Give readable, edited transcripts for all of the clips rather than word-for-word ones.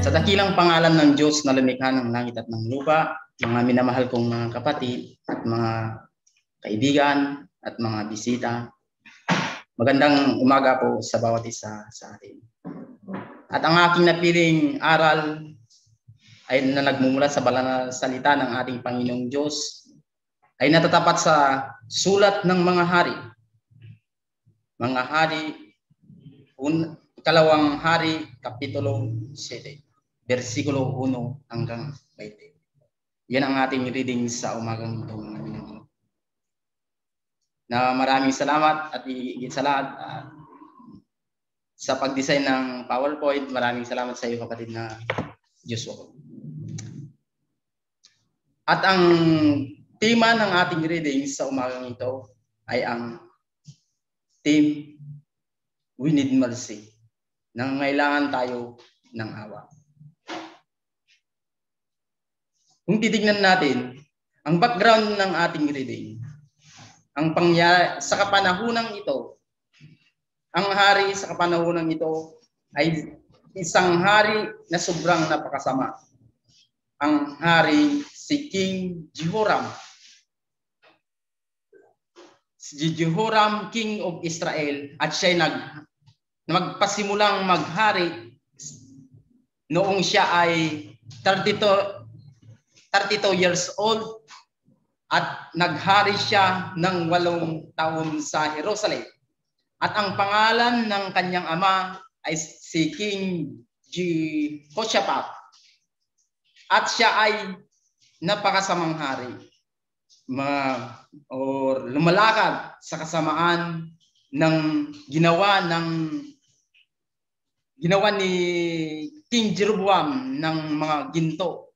Sa dakilang pangalan ng Diyos na lumikha ng langit at ng lupa, mga minamahal kong mga kapatid at mga kaibigan at mga bisita, magandang umaga po sa bawat isa sa atin. At ang aking napiling aral ay na nagmumula sa banal na salita ng ating Panginoong Diyos ay natatapat sa sulat ng mga hari. Mga hari, ikalawang hari, kapitulo 7, versikulo 1 hanggang 20. Yan ang ating reading sa umagang ito. Na maraming salamat at higit sa lahat sa pag-design ng PowerPoint. Maraming salamat sa iyo, kapatid na Joshua. At ang tema ng ating reading sa umagang ito ay ang theme, We Need Mercy. Nangangailangan tayo ng awa. Kung titignan natin ang background ng ating reading, ang pangyayari sa kapanahunang ito, ang hari sa kapanahunang ito ay isang hari na sobrang napakasama. Ang hari si King Jehoram. Si Jehoram, King of Israel, at siya'y magpasimulang maghari noong siya ay 32 years old at naghari siya ng 8 taon sa Jerusalem. At ang pangalan ng kanyang ama ay si King Jehoshaphat. At siya ay napakasamang hari. Lumalakad sa kasamaan ng ginawa ni King Jeroboam ng mga ginto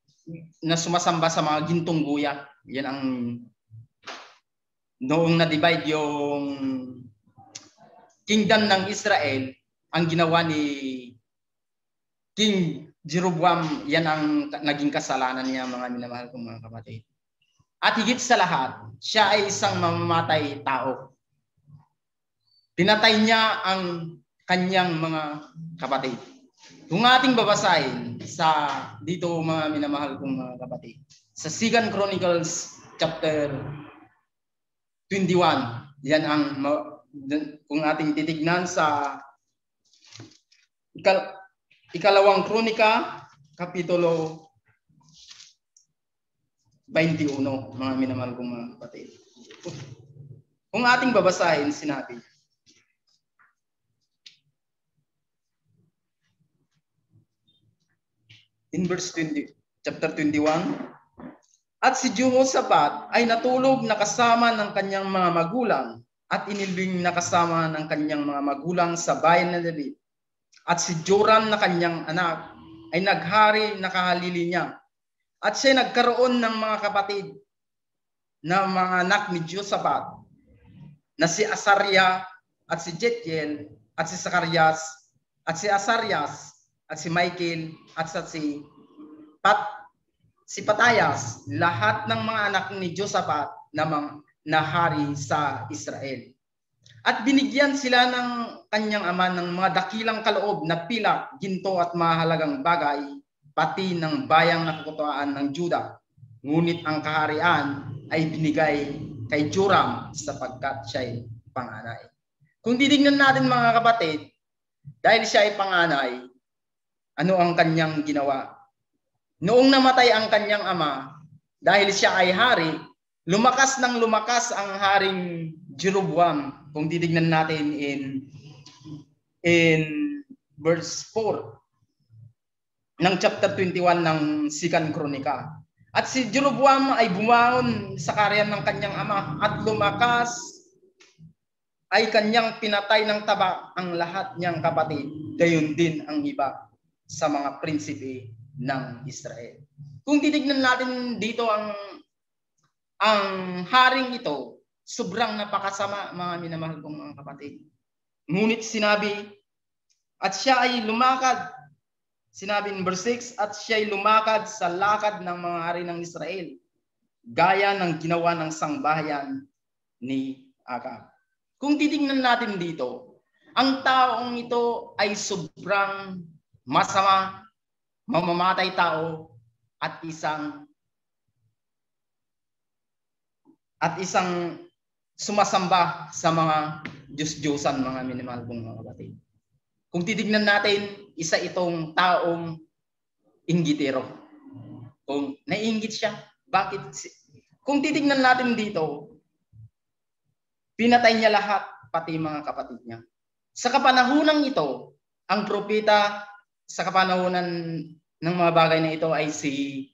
na sumasamba sa mga gintong guya. Yan ang noong na-divide yung kingdom ng Israel, ang ginawa ni King Jeroboam, yan ang naging kasalanan niya, mga minamahal kong mga kapatid. At higit sa lahat, siya ay isang mamamatay tao. Pinatay niya ang kanyang mga kapatid. Kung ating babasahin sa dito, mga minamahal kong mga kapatid, sa 2 Chronicles chapter 21, yan ang kung ating titignan sa ikalawang kronika, kapitulo 21, mga minamahal kong mga kapatid. Kung ating babasahin, sinabi, in verse 20, chapter 21, at si Jehoshaphat ay natulog na kasama ng kanyang mga magulang at inilbing na kasama ng kanyang mga magulang sa bayan na David. At si Joram na kanyang anak ay naghari na kahalili niya. At siya nagkaroon ng mga kapatid na mga anak ni Jehoshaphat na si Asarya at si Jetiel at si Zacarias at si Asarias at si Michael at si Patayas, lahat ng mga anak ni Jehoshaphat na hari sa Israel. At binigyan sila ng kanyang ama ng mga dakilang kaloob na pilak, ginto at mahalagang bagay, pati ng bayang nakukutuan ng Juda. Ngunit ang kaharian ay binigay kay Joram sapagkat siya'y panganay. Kung titignan natin, mga kapatid, dahil siya ay panganay, ano ang kanyang ginawa? Noong namatay ang kanyang ama, dahil siya ay hari, lumakas ng lumakas ang haring Jeroboam. Kung titignan natin in verse 4 ng chapter 21 ng 2 Kronika. At si Jeroboam ay bumangon sa karyan ng kanyang ama at lumakas ay kanyang pinatay ng tabak ang lahat niyang kapatid, gayon din ang iba sa mga prinsipe ng Israel. Kung titignan natin dito ang haring ito, sobrang napakasama, mga minamahal kong mga kapatid. Ngunit sinabi, at siya ay lumakad, sinabi in verse 6, at siya ay lumakad sa lakad ng mga hari ng Israel, gaya ng ginawa ng sangbahayan ni Akab. Kung titingnan natin dito, ang taong ito ay sobrang masama, mamamatay tao at isang sumasamba sa mga Diyos-Diyosan, mga minamahal kong mga kapatid. Kung titignan natin, isa itong taong inggitero. Kung naiinggit siya, bakit? Kung titignan natin dito, pinatay niya lahat, pati mga kapatid niya. Sa kapanahunan ito, ang propeta sa kapanahunan ng mga bagay na ito ay si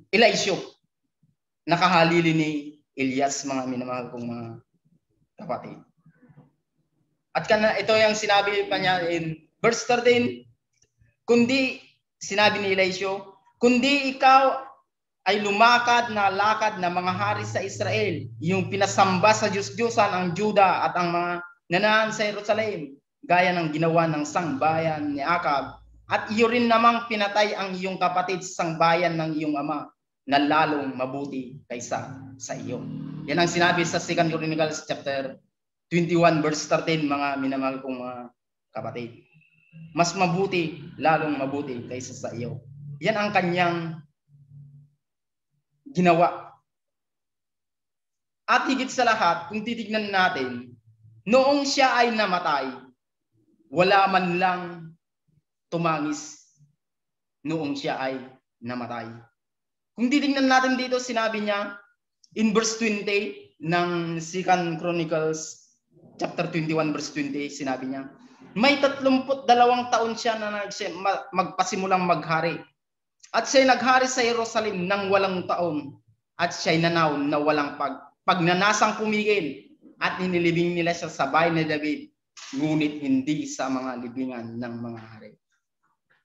Elisha, nakahalili ni Elias, mga minamahal kong mga kapatid. At ito yung sinabi pa niya in verse 13, kundi sinabi ni Elisha, kundi ikaw ay lumakad na lakad na mga hari sa Israel, yung pinasamba sa Diyos-Diyosan ang Juda at ang mga nanaan sa Jerusalem, gaya ng ginawa ng sangbayan ni Akab. At iyo rin namang pinatay ang iyong kapatid sa sangbayan ng iyong ama, na lalong mabuti kaysa sa iyo. Yan ang sinabi sa 2 Chronicles chapter 21 verse 13, mga minamahal kong mga kapatid. Mas mabuti, lalong mabuti kaysa sa iyo. Yan ang kanyang ginawa. At higit sa lahat, kung titignan natin, noong siya ay namatay, wala man lang tumangis noong siya ay namatay. Kung titignan natin dito, sinabi niya in verse 20 ng 2 Chronicles chapter 21 verse 20, sinabi niya, may 32 taon siya na magpasimulang maghari. At siya'y naghari sa Jerusalem ng 8 taon. At siya'y nanaon na walang pagnanasang pumigil. At inilibing nila siya sa bahay ni David, ngunit hindi sa mga libingan ng mga hari.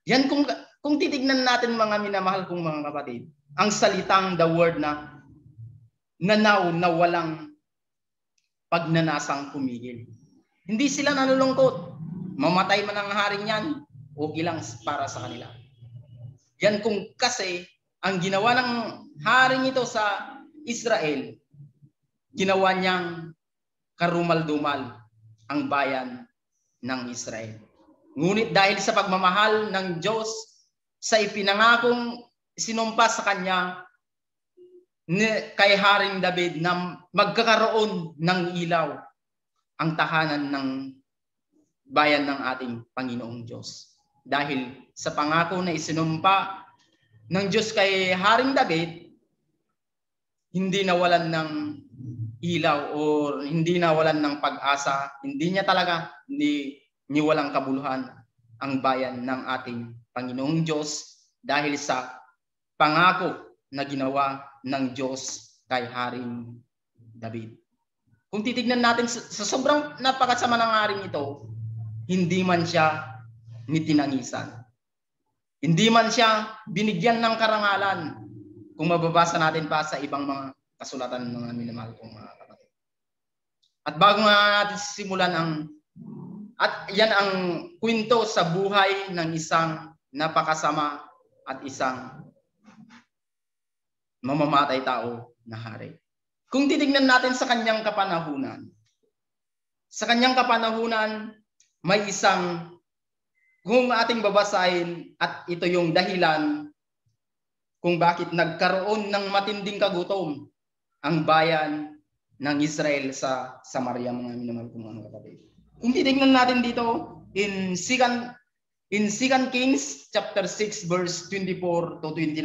Yan kung titignan natin, mga minamahal kong mga kapatid, ang salitang the word na nanaw na walang pagnanasang pumigil. Hindi sila nalulungkot. Mamatay man ang haring yan, okay lang para sa kanila. Yan kung kasi ang ginawa ng haring ito sa Israel, ginawa niyang karumal-dumal ang bayan ng Israel. Ngunit dahil sa pagmamahal ng Diyos sa ipinangakong sinumpa sa kanya kay Haring David na magkakaroon ng ilaw ang tahanan ng bayan ng ating Panginoong Diyos. Dahil sa pangako na isinumpa ng Diyos kay Haring David, hindi nawalan ng ilaw o hindi nawalan ng pag-asa, hindi walang kabuluhan ang bayan ng ating Panginoong Diyos dahil sa pangako na ginawa ng Diyos kay Haring David. Kung titignan natin sa sobrang napakasama ng haring ito, hindi man siya nitinangisan. Hindi man siya binigyan ng karangalan. Kung mababasa natin pa sa ibang mga kasulatan ng mga minamahal kong mga kapatid. At bago nga natin simulan yan ang kwento sa buhay ng isang napakasama at isang mamamatay tao na hari. Kung titignan natin sa kanyang kapanahunan, may isang, kung ating babasahin, at ito yung dahilan kung bakit nagkaroon ng matinding kagutom ang bayan ng Israel sa Samaria, mga minamahal kong mga kapatid. Kung titignan natin dito in 2 Kings chapter 6 verse 24 to 29,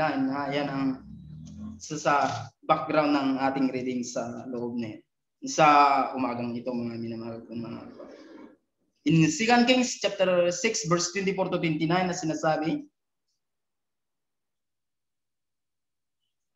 yan ang sa background ng ating reading sa loob na sa umagang ito, mga minamahal kong mga kapatid. In 2 Kings chapter 6 verse 24 to 29 na sinasabi,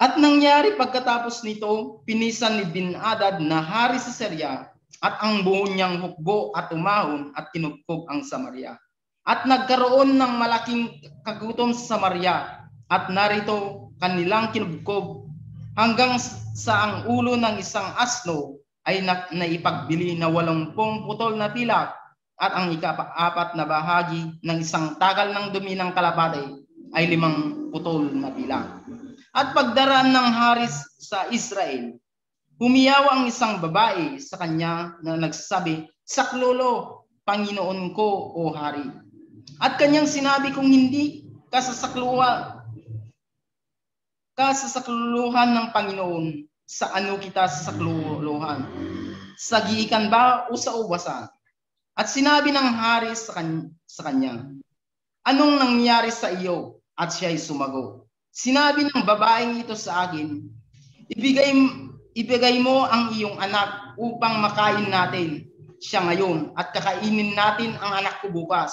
at nangyari pagkatapos nito, pinisan ni Ben-Hadad na hari sa Syria at ang buo niyang hukbo at umahon at kinupkog ang Samaria. At nagkaroon ng malaking kagutom sa Samaria at narito kanilang kinupkog hanggang sa ang ulo ng isang asno ay naipagbili na 80 putol na pilak at ang ika-4 na bahagi ng isang takal ng dumi ng kalapate ay 5 putol na pilak. At pagdaraan ng hari sa Israel, humiyaw ang isang babae sa kanya na nagsasabi, saklolo, Panginoon ko o hari. At kanyang sinabi kung hindi kasasakluhan ng Panginoon, sa ano kita sasakluhan? Sa giikan ba o sa ubasan? At sinabi ng hari sa kanya, anong nangyari sa iyo? At siya'y sumagot. Sinabi ng babaeng ito sa akin, ibigay mo ang iyong anak upang makain natin siya ngayon at kakainin natin ang anak ko bukas.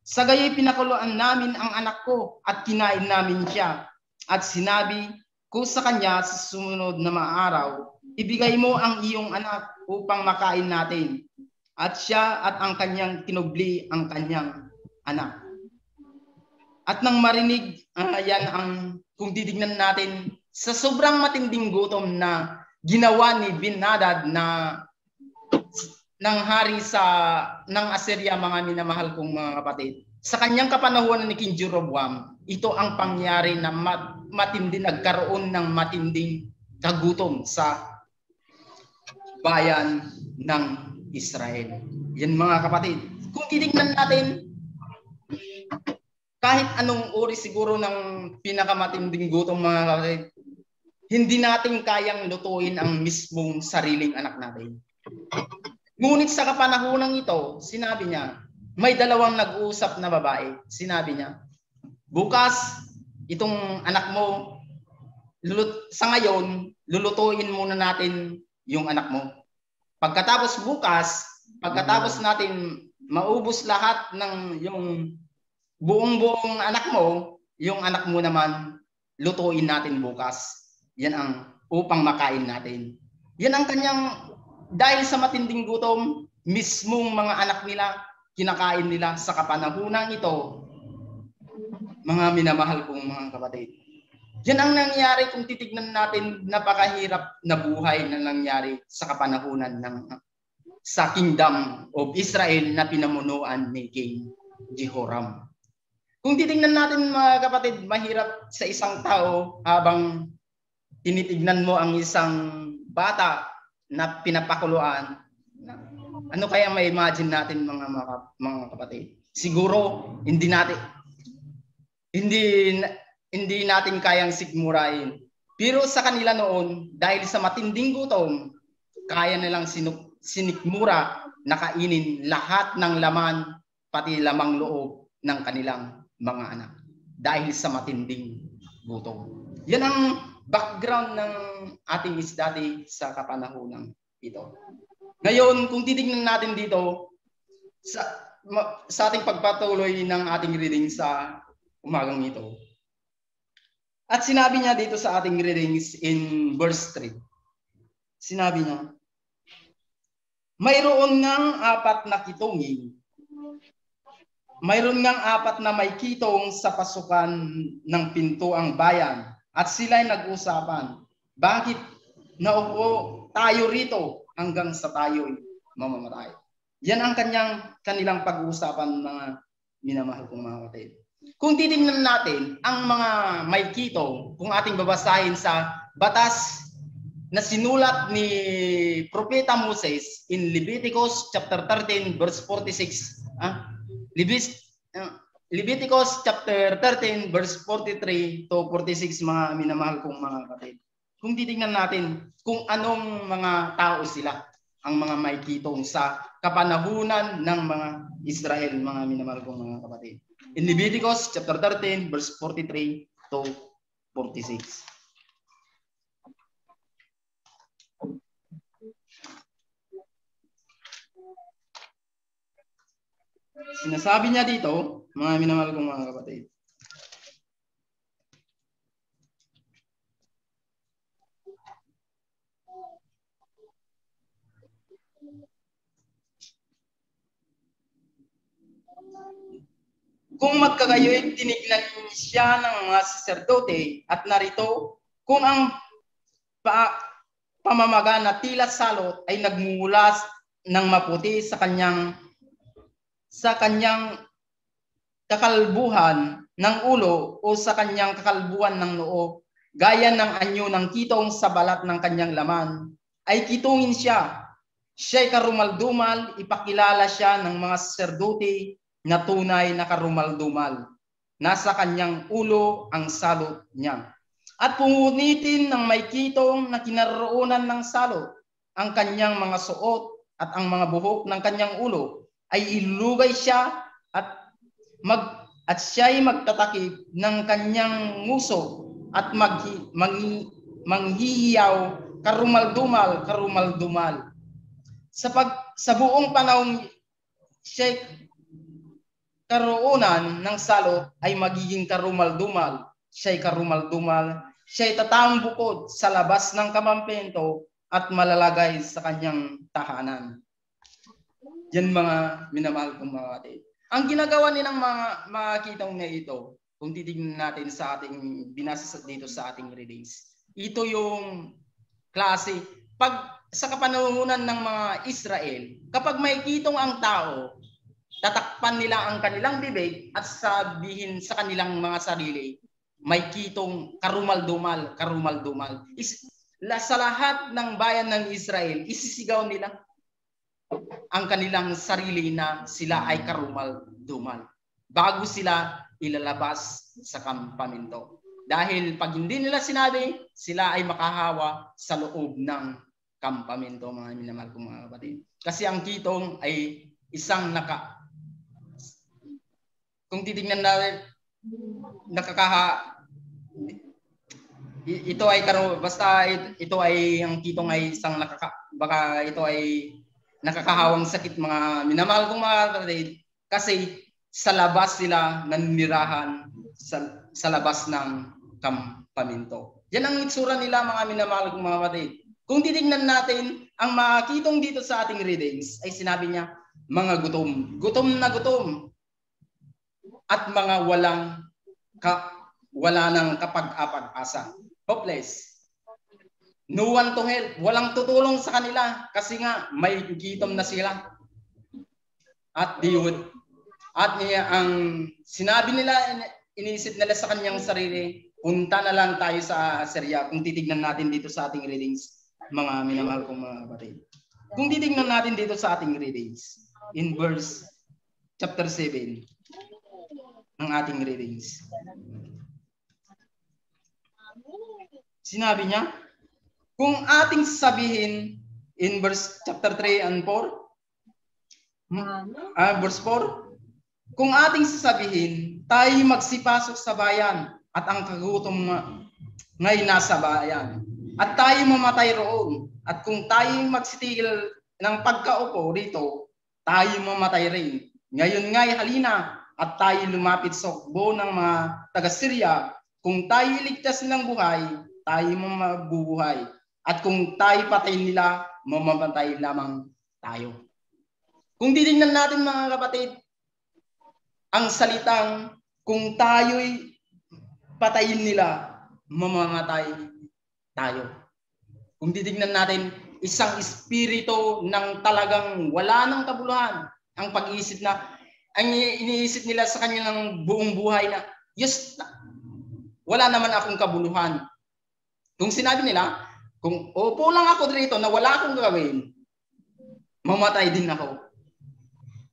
Sa gayoy pinakuluan namin ang anak ko at kinain namin siya. At sinabi ko sa kanya sa sumunod na mga araw, ibigay mo ang iyong anak upang makain natin. At siya at ang kanyang tinubli ang kanyang anak. At nang marinig, yan ang kung titignan natin sa sobrang matinding gutom na ginawa ni Ben-Hadad ng hari ng Assyria, mga minamahal kong mga kapatid. Sa kanyang kapanahunan ni King Jeroboam, ito ang pangyari na nagkaroon ng matinding kagutom sa bayan ng Israel. Yan mga kapatid. Kung titignan natin, kahit anong uri siguro ng pinakamatinding gutom mga kapatid, hindi natin kayang lutuin ang mismong sariling anak natin. Ngunit sa kapanahunan ito, sinabi niya, may dalawang nag-uusap na babae. Sinabi niya, bukas, itong anak mo, sa ngayon, lulutuin muna natin yung anak mo. Pagkatapos bukas, pagkatapos natin maubos lahat ng yung buong anak mo, yung anak mo naman, lutuin natin bukas. Yan ang upang makain natin. Yan ang kanyang, dahil sa matinding gutom, mismong mga anak nila, kinakain nila sa kapanahunan ito, mga minamahal kong mga kapatid. Yan ang nangyari kung titignan natin, napakahirap na buhay na nangyari sa kapanahunan sa Kingdom of Israel na pinamunuan ni King Jehoram. Kung titignan natin mga kapatid, mahirap sa isang tao habang tinitignan mo ang isang bata na pinapakuluan. Ano kaya may imagine natin mga kapatid? Siguro hindi natin kayang sigmurahin. Pero sa kanila noon, dahil sa matinding gutom, kaya nilang sinikmura na kainin lahat ng laman, pati lamang loob ng kanilang mga anak. Dahil sa matinding gutom. Yan ang background ng ating isdati sa kapanahunan ito. Ngayon, kung titignan natin dito sa ating pagpatuloy ng ating reading sa umagang ito. At sinabi niya dito sa ating readings in verse 3. Sinabi niya, mayroon ngang apat na kitongin. Mayroon ngang apat na may kitong sa pasukan ng pinto ang bayan. At sila'y nag-usapan, bakit naupo tayo rito hanggang sa tayo'y mamamatay? Yan ang kanilang pag-uusapan, mga minamahal kong mga kapatid. Kung titingnan natin ang mga may kito, kung ating babasahin sa batas na sinulat ni Propeta Moses in Leviticus chapter 13 verse 46. Leviticus chapter 13 verse 43 to 46, mga minamahal kong mga kapatid. Kung titingnan natin kung anong mga tao sila, ang mga may kitong sa kapanahunan ng mga Israel, mga minamahal kong mga kapatid. In Leviticus chapter 13 verse 43 to 46. Sinasabi niya dito, mga minamahal kong mga kapatid, kung magkagayoy tinignan siya ng mga saserdote at narito kung ang pamamaga na tila salot ay nagmumula ng maputi sa kanyang kakalbuhan ng ulo o sa kanyang kakalbuhan ng noo, gaya ng anyo ng kitong sa balat ng kanyang laman, ay kitungin siya. Siya'y karumaldumal, ipakilala siya ng mga saserdote na tunay na karumal-dumal. Nasa kanyang ulo ang salot niya. At punitin ng may kitong na kinaroonan ng salot ang kanyang mga suot at ang mga buhok ng kanyang ulo ay ilugay siya at siya'y magtatakip ng kanyang nguso at manghihiyaw karumal-dumal. Sa buong panahon siya'y karoonan ng salot ay magiging karumal-dumal. Siya'y karumal-dumal. Siya'y tatang bukod sa labas ng kampamento at malalagay sa kanyang tahanan. Yan mga minamahal kong mga kapatid. Ang ginagawa nilang mga kitong na ito, kung titignan natin sa ating binasa dito sa ating readings, ito yung klase. Pag sa kapanahunan ng mga Israel, kapag may kitong ang tao, tatakpan nila ang kanilang bibig at sabihin sa kanilang mga sarili, may kitong karumal-dumal. Sa lahat ng bayan ng Israel, isisigaw nila ang kanilang sarili na sila ay karumal-dumal bago sila ilalabas sa kampamento. Dahil pag hindi nila sinabi, sila ay makahawa sa loob ng kampamento, mga minamahal kong mga kapatid. Kasi ang kitong ay isang kung titingnan natin, ito ay basta ito ay ang kitong ay isang baka ito ay nakakahawang sakit, mga minamahal kong mga kapatid, kasi sa labas sila nanirahan sa labas ng kampamento. Yan ang itsura nila, mga minamahal kong mga kapatid. Kung titingnan natin ang mga kitong dito sa ating readings, ay sinabi niya mga gutom na gutom at mga wala nang kapag-apag-asa. Hopeless. No one to help. Walang tutulong sa kanila kasi nga may gitom na sila. At ang sinabi nila, iniisip nila sa kanyang sarili, punta na lang tayo sa Assyria. Kung titignan natin dito sa ating readings, mga minamahal kong mga kapatid. Kung titignan natin dito sa ating readings, in verse chapter 7 ng ating readings, sinabi niya, kung ating sabihin in verse chapter 3 and 4, verse 4, kung ating sasabihin, tayo magsipasok sa bayan at ang kagutom ngay nasa bayan, at tayo mamatay roon, at kung tayo magsitigil ng pagkaupo rito, tayo mamatay rin. Ngayon ngay halina at tayo lumapit sa hukbo ng mga taga-Syria. Kung tayo iligtas ng buhay, tayo mabubuhay. At kung tayo patayin nila, mamamatay lamang tayo. Kung titingnan natin, mga kapatid, ang salitang kung tayo'y patayin nila, mamamatay tayo. Kung titingnan natin, isang espiritu ng talagang wala ng kabuluhan. Ang pag-iisip na, ang iniisip nila sa kanilang buong buhay na, yes, wala naman akong kabuluhan. Kung sinabi nila, kung upo lang ako dito na wala akong gawin, mamatay din ako.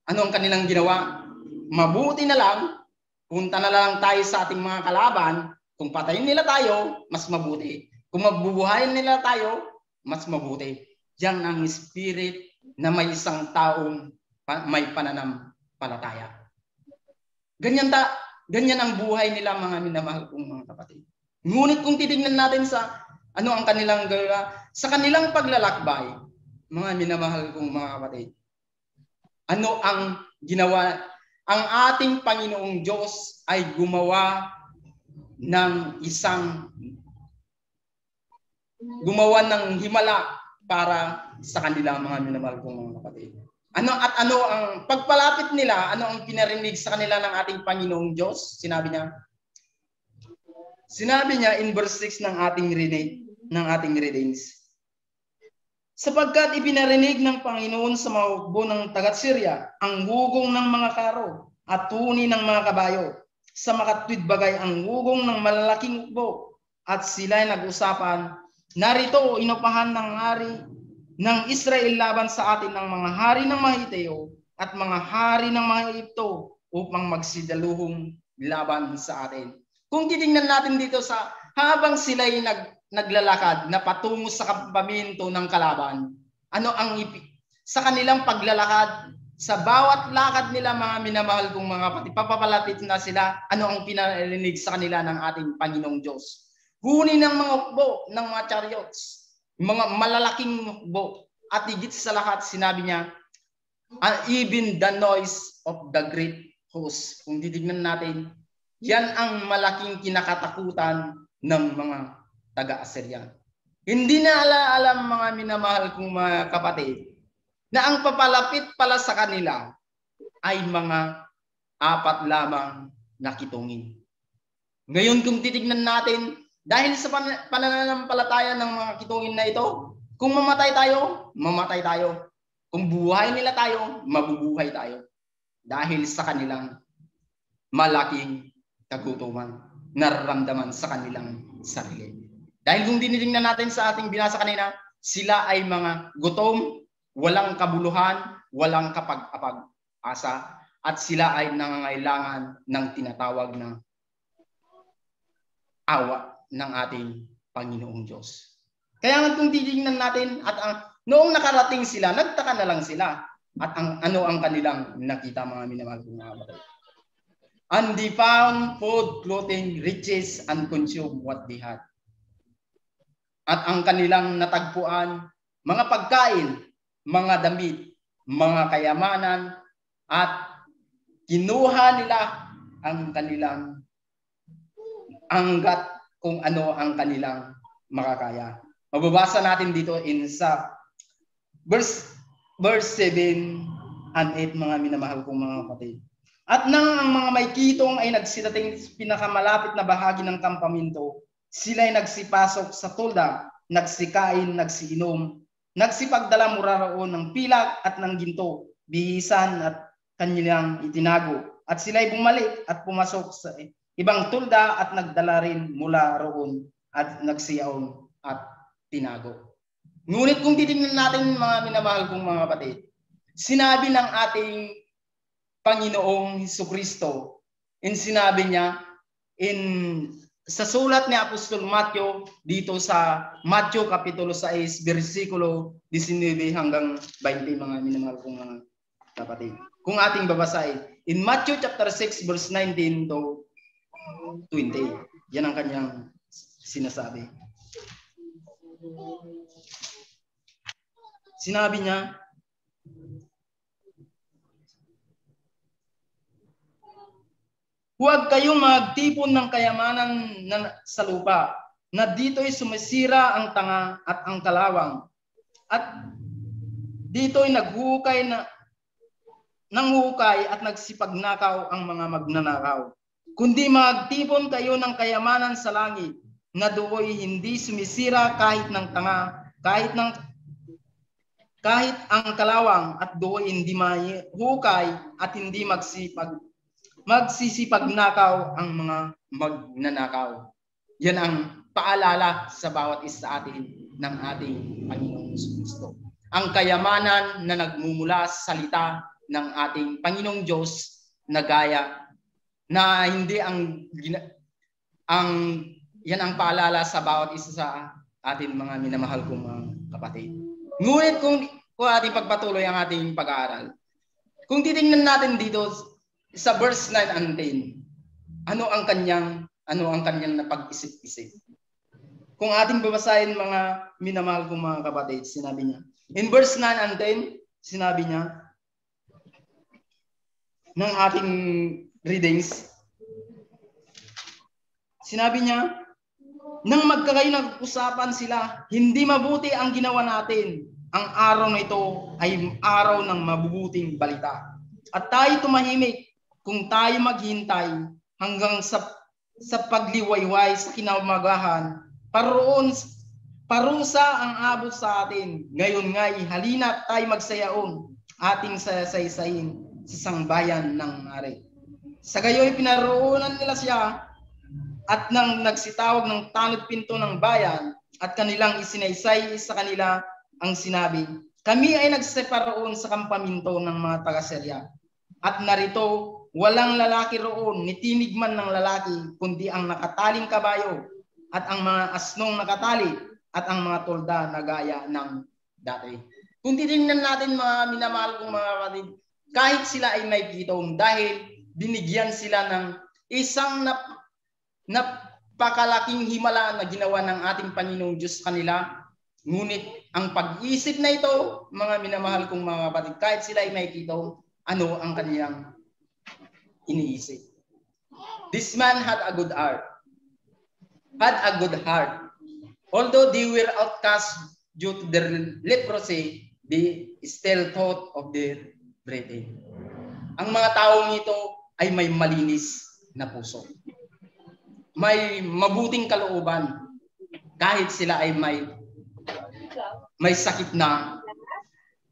Ano ang kanilang ginawa? Mabuti na lang, punta na lang tayo sa ating mga kalaban. Kung patayin nila tayo, mas mabuti. Kung mabubuhayin nila tayo, mas mabuti. Yan ang spirit na may isang taong may pananampalataya. Ganyan ang buhay nila, mga minamahal kong mga kapatid. Ngunit kung titingnan natin sa ano ang kanilang gawa, sa kanilang paglalakbay, mga minamahal kong mga kapatid, ano ang ginawa? Ang ating Panginoong Diyos ay gumawa ng himala para sa kanilang mga minamahal kong mga kapatid. Ano ang pagpalapit nila, ano ang pinarinig sa kanila ng ating Panginoong Diyos? Sinabi niya in verse 6 ng ating readings. Sapagkat ipinarinig ng Panginoon sa mga hukbo ng taga-Syria ang hugong ng mga karo at tuni ng mga kabayo. Sa makatwid bagay ang hugong ng malalaking hukbo, at sila'y nag-usapan, narito inupahan ng hari ng Israel laban sa atin ng mga hari ng mga Hiteo at mga hari ng mga Egypto upang magsidaluhong laban sa atin. Kung titingnan natin dito sa habang sila'y naglalakad na patungo sa kampamento ng kalaban, ano ang sa kanilang paglalakad, sa bawat lakad nila mga minamahal kong mga kapatid, papapalapit na sila, ano ang pinarinig sa kanila ng ating Panginoong Diyos? Huni ng mga hukbo, ng mga chariots, mga malalaking hukbo, at higit sa lahat sinabi niya, even the noise of the great host. Kung titignan natin, yan ang malaking kinakatakutan ng mga taga-Assyria. Hindi na alam mga minamahal kong mga kapatid na ang papalapit pala sa kanila ay mga 4 lamang na kitungin. Ngayon kung titignan natin, dahil sa pananampalataya ng mga kitungin na ito, kung mamatay tayo, mamatay tayo. Kung buhay nila tayo, mabubuhay tayo. Dahil sa kanilang malaking kagutuman, nararamdaman sa kanilang sarili. Dahil kung tinitingnan natin sa ating binasa kanina, sila ay mga gutom, walang kabuluhan, walang kapag-asa, at sila ay nangangailangan ng tinatawag na awa ng ating Panginoong Diyos. Kaya nga kung titingnan natin, at noong nakarating sila, nagtaka na lang sila. At ano ang kanilang nakita mga minamahal kong mga kapatid? And they found food, clothing, riches, and consumed what they had. At ang kanilang natagpuan, mga pagkain, mga damit, mga kayamanan, at kinuha nila ang kanilang anggat kung ano ang kanilang makakaya. Mababasa natin dito sa verse 7 and 8 mga minamahal kong mga kapatid. At nang ang mga may kitong ay nagsitating sa pinakamalapit na bahagi ng kampamento, sila ay nagsipasok sa tulda, nagsikain, nagsiinom, nagsipagdala mura roon ng pilak at ng ginto, bihisan at kanilang itinago. At sila ay bumalik at pumasok sa ibang tulda at nagdala rin mula roon at nagsiyaon at tinago. Ngunit kung titingnan natin mga minamahal kong mga kapatid, sinabi ng ating Panginoong Hesukristo, sinabi niya sa sulat ni Apostol Matthew dito sa Matthew Kapitulo 6 versikulo 19 hanggang 20 mga minamahal kong mga kapatid. Kung ating babasahin, in Matthew chapter 6 verse 19 to 20, yan ang kanyang sinasabi. Sinabi niya, huwag kayong magtipon ng kayamanan sa lupa, na dito'y sumisira ang tanga at ang kalawang, at dito'y naghukay at nagsipagnakaw ang mga magnanakaw. Kundi magtipon kayo ng kayamanan sa langit, na do'y hindi sumisira kahit ng tanga, kahit ang kalawang, at do'y hindi mahukay at hindi magsisipagnakaw ang mga magnanakaw. Yan ang paalala sa bawat isa atin ng ating Panginoong Kristo. Ang kayamanan na nagmumula sa salita ng ating Panginoong Diyos na gaya na hindi yan ang paalala sa bawat isa sa atin mga minamahal kong mga kapatid. Ngunit kung ating pagpatuloy ang ating pag-aaral, kung titingnan natin dito sa verse 9 and 10, ano ang kanyang napag-isip-isip? Kung ating babasahin mga minamahal kong mga kapatid, sinabi niya, in verse 9 and 10, sinabi niya, ng ating readings, sinabi niya, nang magkakayo nag-usapan sila, hindi mabuti ang ginawa natin. Ang araw na ito ay araw ng mabubuting balita. At tayo tumahimik kung tayo maghintay hanggang sa pagliwayway sa kinamagahan, parusa ang abot sa atin. Ngayon nga'y halina tayo magsayaon, ating saysayin sa sangbayan ng hari. Sa gayoy pinaroonan nila siya at nang nagsitawag ng tanod pinto ng bayan at kanilang isinaysay sa kanila ang sinabi, kami ay nagseparoon sa kampamento ng mga taga-Syria at narito walang lalaki roon, nitinig man ng lalaki, kundi ang nakataling kabayo, at ang mga asnong nakatali, at ang mga tolda na gaya ng dati. Kung titingnan natin mga minamahal kong mga kapatid, kahit sila ay may gitong dahil binigyan sila ng isang napakalaking himala na ginawa ng ating Panginoong Diyos kanila. Ngunit ang pag-iisip na ito, mga minamahal kong mga kapatid, kahit sila ay may gitong, ano ang kanilang iniisip? This man had a good heart. Although they were outcast due to their leprosy, they still thought of their brethren. Ang mga taong ito ay may malinis na puso. May mabuting kalooban kahit sila ay may sakit na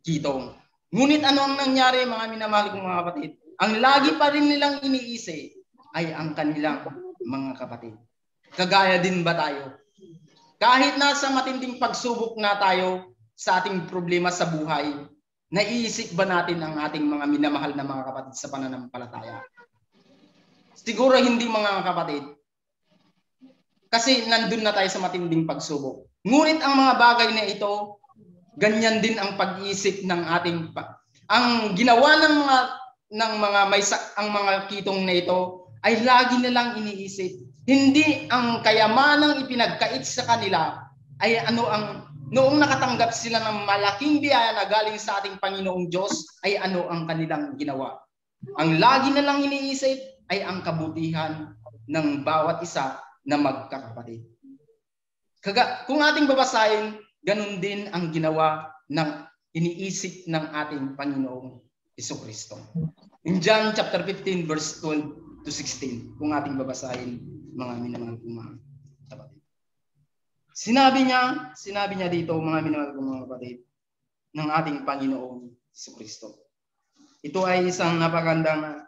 kitong. Ngunit ano ang nangyari, mga minamahal kong mga kapatid? Ang lagi pa rin nilang iniisip ay ang kanilang mga kapatid. Kagaya din ba tayo? Kahit nasa matinding pagsubok na tayo sa ating problema sa buhay, naiisip ba natin ang ating mga minamahal na mga kapatid sa pananampalataya? Siguro hindi, mga kapatid. Kasi nandun na tayo sa matinding pagsubok. Ngunit ang mga bagay na ito, ganyan din ang pag-iisip ng ating ang ginawa ng mga kitong na ito ay lagi nilang iniisip. Hindi ang kayamanang ipinagkait sa kanila ay noong nakatanggap sila ng malaking biyaya na galing sa ating Panginoong Diyos ay ano ang kanilang ginawa. Ang lagi nilang iniisip ay ang kabutihan ng bawat isa na magkakapatid. Kung ating babasahin, ganun din ang ginawa ng iniisip ng ating Panginoong Jesucristo. In John chapter 15 verse 12 to 16, kung ating babasahin, mga minamahal kong mga kapatid. Sinabi niya dito, mga minamahal kong mga kapatid, ng ating Panginoong Jesucristo. Ito ay isang napagandang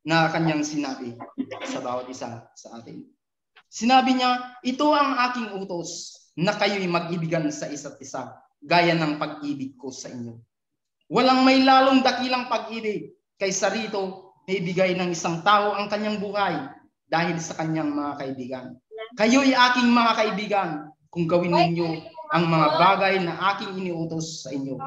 na kanyang sinabi sa bawat isa sa atin. Sinabi niya, ito ang aking utos na kayo'y mag-ibigan sa isa't isa, gaya ng pag-ibig ko sa inyo. Walang may lalong dakilang pag-ibig kaysa rito may bigay ng isang tao ang kanyang buhay dahil sa kanyang mga kaibigan. Kayo'y aking mga kaibigan kung gawin ninyo ang mga bagay na aking iniutos sa inyo.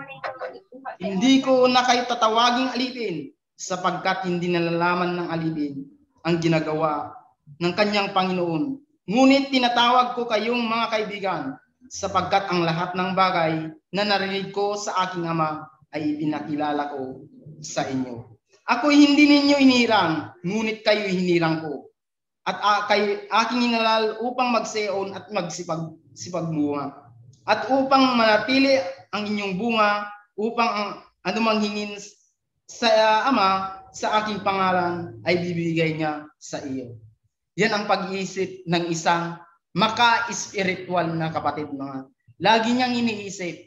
Hindi ko na kayo tatawaging alipin sapagkat hindi nalalaman ng alipin ang ginagawa ng kanyang Panginoon. Ngunit tinatawag ko kayong mga kaibigan sapagkat ang lahat ng bagay na narinig ko sa aking Ama ay pinakilala ko sa inyo. Ako'y hindi ninyo inirang, ngunit kayo'y hinirang ko. At aking inalal upang magseon at magsipagmunga. At upang manatili ang inyong bunga, upang ang anumang hingin sa Ama sa aking pangalan ay bibigay niya sa iyo. Yan ang pag-iisip ng isang maka-spiritual na kapatid. Lagi niyang iniisip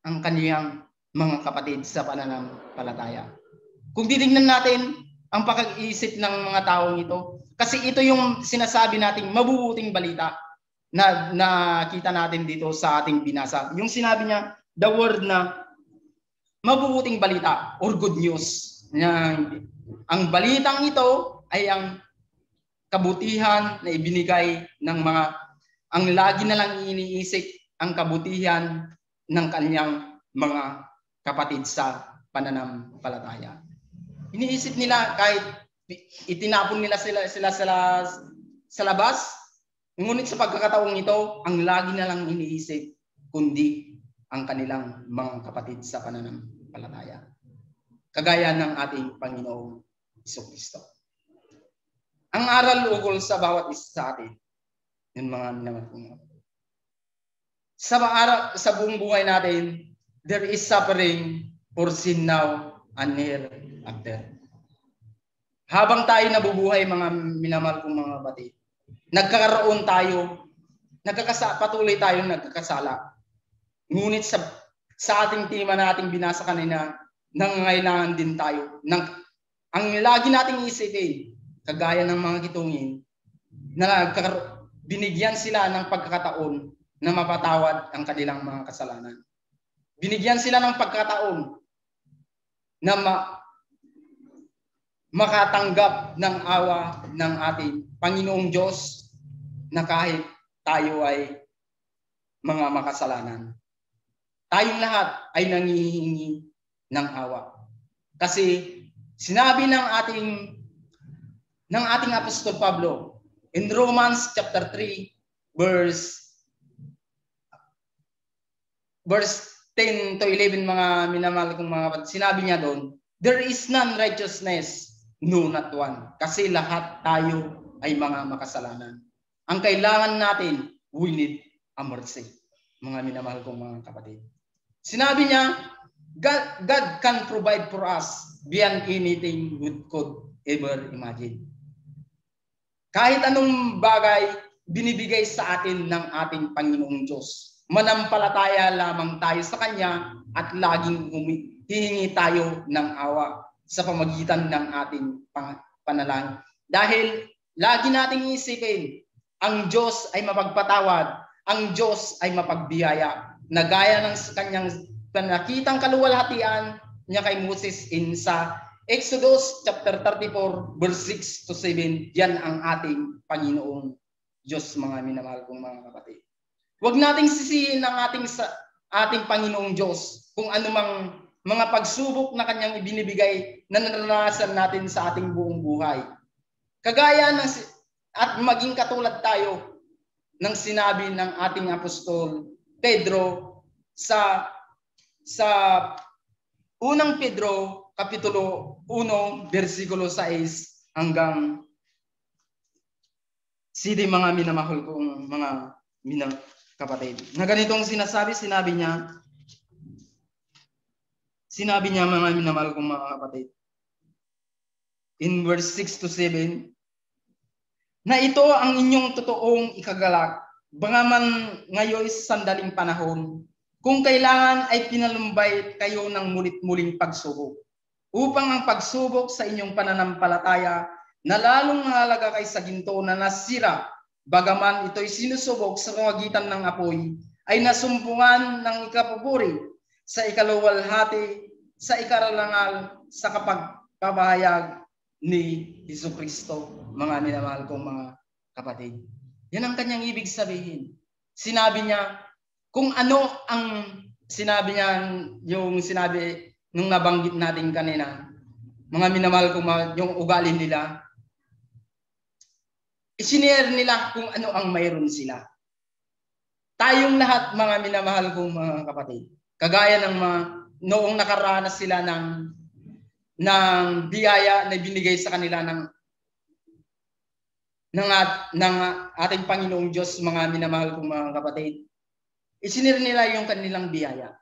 ang kaniyang mga kapatid sa pananampalataya. Kung titingnan natin ang pag-iisip ng mga taong ito, kasi ito yung sinasabi nating mabubuting balita na nakita natin dito sa ating binasa. Yung sinabi niya, the word na mabubuting balita or good news. Ang balitang ito ay ang kabutihan na ibinigay ng ang lagi na lang iniisip ang kabutihan ng kanyang mga kapatid sa pananampalataya. Iniisip nila kahit itinapon nila sila sa labas, ngunit sa pagkakataong ito, ang lagi na lang iniisip kundi ang kanilang mga kapatid sa pananampalataya. Kagaya ng ating Panginoong Jesucristo. Ang aral ukol sa bawat isa sa atin, yung mga naman sa buong buhay natin, there is suffering for sin now and hereafter. Habang tayo nabubuhay, mga minamahal kong mga kapatid, nagkakaroon tayo, patuloy tayong nagkakasala. Ngunit sa ating tema na ating binasa kanina, nangangailangan din tayo. Ang lagi nating isipin, kagaya ng mga kitungin, na binigyan sila ng pagkakataon na mapatawad ang kanilang mga kasalanan. Binigyan sila ng pagkakataon na makatanggap ng awa ng ating Panginoong Diyos na kahit tayo ay mga makasalanan. Tayong lahat ay nangihingi ng awa. Kasi sinabi ng ating Apostol Pablo in Romans chapter 3 verse 10 to 11, mga minamahal kong mga kapatid, sinabi niya doon, there is none righteousness, no not one. Kasi lahat tayo ay mga makasalanan. Ang kailangan natin, we need a mercy. Mga minamahal kong mga kapatid. Sinabi niya, God can provide for us beyond anything we could ever imagine. Kahit anong bagay binibigay sa atin ng ating Panginoong Diyos. Manampalataya lamang tayo sa Kanya at laging hihingi tayo ng awa sa pamagitan ng ating panalangin. Dahil lagi nating isipin, ang Diyos ay mapagpatawad, ang Diyos ay mapagbiyaya. Na gaya ng Kanyang nakitang kaluwalhatian niya kay Moses sa Exodus chapter 34 verse 6 to 7, yan ang ating Panginoong Diyos, mga minamahal kong mga kapatid. Huwag nating sisihin ang ating Panginoong Diyos kung anumang mga pagsubok na Kanyang ibinibigay na naranasan natin sa ating buong buhay. Kagaya ng at maging katulad tayo ng sinabi ng ating Apostol Pedro sa unang Pedro Kapitulo 1, versikulo 6 hanggang 7, mga minamahal kong mga kapatid. Na ganitong sinabi niya mga minamahal kong mga kapatid. In verse 6 to 7, na ito ang inyong totoong ikagalak, bangaman ngayon sandaling panahon, kung kailangan ay pinalumbay kayo ng mulit-muling pagsubok, upang ang pagsubok sa inyong pananampalataya na lalong mahalaga kaysa ginto na nasira, bagaman ito'y sinusubok sa pamagitan ng apoy, ay nasumpungan ng ikapupuri sa ikaluwalhati, sa ikararangal, sa kapagpapahayag ni Jesucristo, mga minamahal kong mga kapatid. Yan ang Kanyang ibig sabihin. Sinabi niya, kung ano ang sinabi niya, yung sinabi nung nabanggit natin kanina, mga minamahal kong yung ugali nila, isinare nila kung ano ang mayroon sila. Tayong lahat, mga minamahal kong mga kapatid, kagaya ng noong nakaranas sila ng biyaya na binigay sa kanila ng ating Panginoong Diyos, mga minamahal kong mga kapatid, isinare nila yung kanilang biyaya.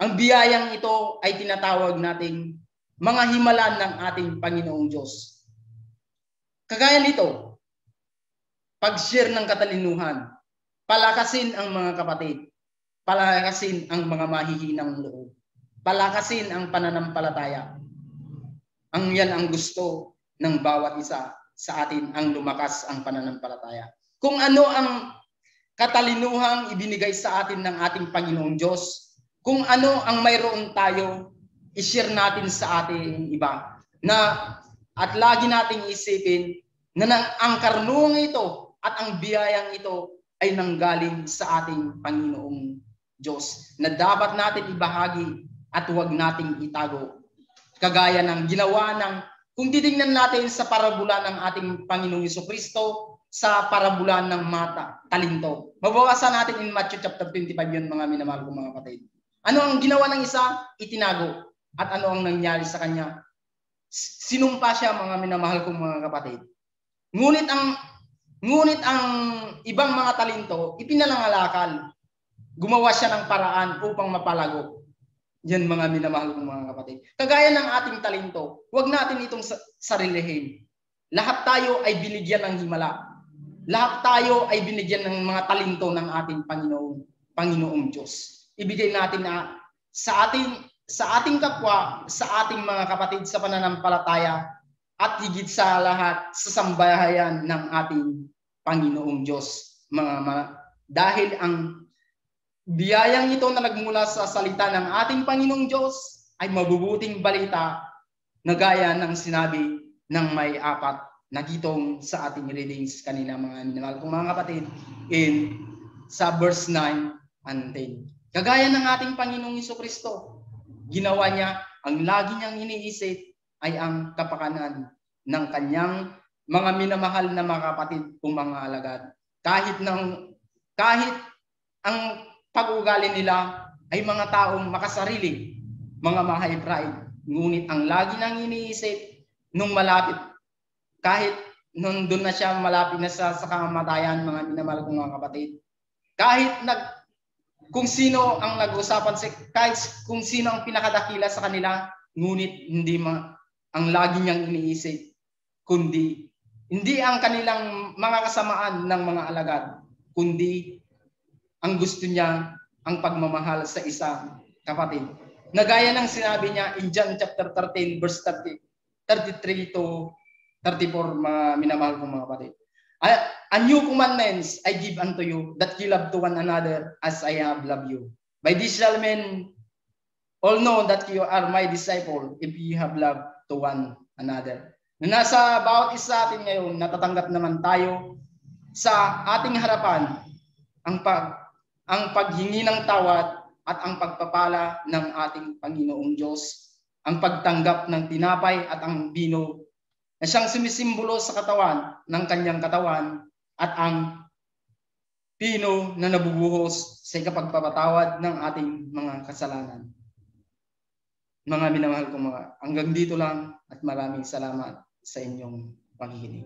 Ang biyayang ito ay tinatawag nating mga himala ng ating Panginoong Diyos. Kagaya nito, pag-share ng katalinuhan, palakasin ang mga kapatid, palakasin ang mga mahihinang loob, palakasin ang pananampalataya. Yan ang gusto ng bawat isa sa atin, ang lumakas ang pananampalataya. Kung ano ang katalinuhang ibinigay sa atin ng ating Panginoong Diyos, kung ano ang mayroon tayo, i-share natin sa ating iba. At lagi nating isipin na ang karunungan ito at ang biyayang ito ay nanggaling sa ating Panginoong Diyos, na dapat natin ibahagi at huwag nating itago. Kagaya ng ginawa kung titingnan natin sa parabula ng ating Panginoong Jesucristo, sa parabula ng mata, talinto. Mabawasan natin in Matthew chapter 25 yun, mga minamahal kong mga kapatid. Ano ang ginawa ng isa? Itinago. At ano ang nangyari sa kanya? Sinumpa siya, mga minamahal kong mga kapatid. Ngunit ang ibang mga talinto, ipinalangalakal. Gumawa siya ng paraan upang mapalago. Yan, mga minamahal kong mga kapatid. Kagaya ng ating talento, huwag natin itong sarilihin. Lahat tayo ay binigyan ng himala. Lahat tayo ay binigyan ng mga talento ng ating Panginoong Diyos. Ibigay natin na sa ating kapwa, sa ating mga kapatid sa pananampalataya, at higit sa lahat sa sambahayan ng ating Panginoong Diyos. Dahil ang biyayang ito na nagmula sa salita ng ating Panginoong Diyos ay mabubuting balita na gaya ng sinabi ng may apat na gitong sa ating readings kanina mga minamahal kong mga kapatid in sa verse 9 and 10. Kagaya ng ating Panginoong Jesucristo, ginawa niya ang lagi niyang iniisip ay ang kapakanan ng kanyang mga minamahal na mga kapatid kong mga alagad. Kahit ang pag-ugali nila ay mga taong makasarili, mga high pride, ngunit ang lagi nang iniisip nung malapit, kahit nung doon na siya malapit na sa kamatayan, mga minamahal kong mga kapatid, kahit kung sino ang nag-usapan, kahit kung sino ang pinakadakila sa kanila, ngunit hindi ang lagi niyang iniisip, kundi hindi ang kanilang mga kasamaan ng mga alagad, kundi ang gusto niya ang pagmamahal sa isang kapatid. Nagaya ng sinabi niya in John chapter 13 verse 33 to 34, mga minamahal kong mga kapatid. A new commandments I give unto you, that you love to one another as I have loved you. By this shall men all know that you are my disciple, if you have love to one another. Na nasa bawat isa atin ngayon, natatanggap naman tayo sa ating harapan ang paghingi ng tawad at ang pagpapala ng ating Panginoong Diyos, ang pagtanggap ng tinapay at ang bino na siyang sumisimbolo sa katawan ng kanyang katawan at ang pino na nabubuhos sa ikapagpapatawad ng ating mga kasalanan. Mga minamahal kong hanggang dito lang at maraming salamat sa inyong pakikinig.